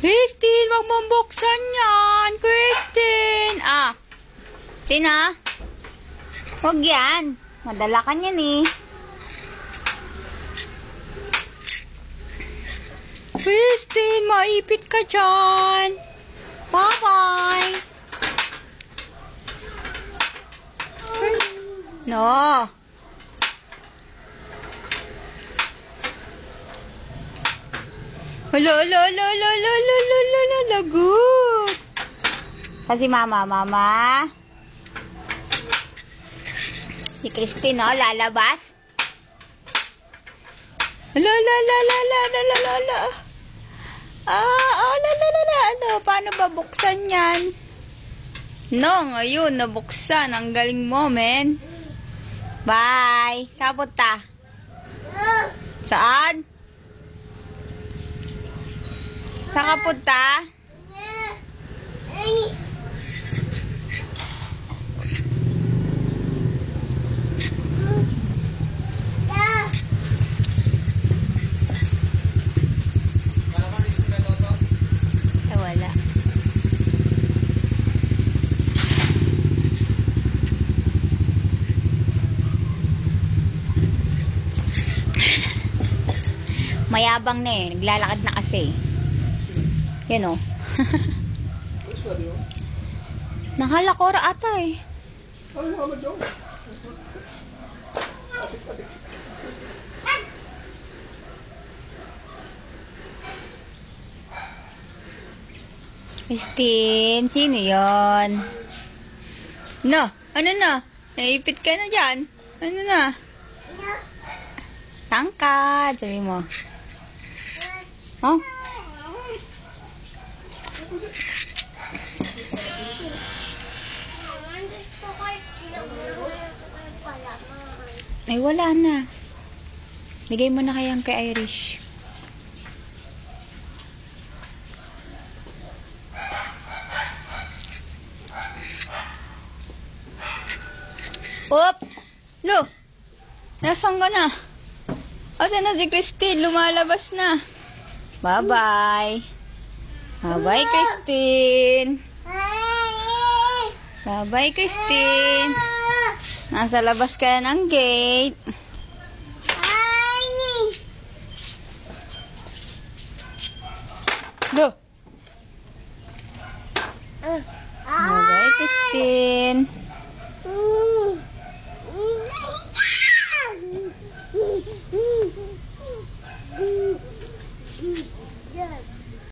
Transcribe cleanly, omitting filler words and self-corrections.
Christine, wag mong buksan yan. Christine. Tina. Wag yan. Madala ka niyan eh. Christine, maipit ka dyan. Bye-bye. No. Hala, lagot. Kasi mama. Si Christine, no, lalabas. Hala. Ano, paano ba buksan yan? No, ngayon, nabuksan. Ang galing mo, men. Bye. Saan punta? Saan? Saan ka punta? Wala. Mayabang na eh. Naglalakad na kasi. Yan o. Nakalakora ata eh. Christine, sino yun? No, ano na? Naipit ka na dyan. Ano na? Tangkad, sabi mo. Oh? Ay, wala na. Bigay mo na kayang kay Irish. Oops! Lo! Nasaan ka na? Asa na si Christine? Lumalabas na. Bye-bye. Bye-bye, Christine. Bye-bye, Christine. Nasa labas ka na ng gate. Go! Bye-bye, Christine.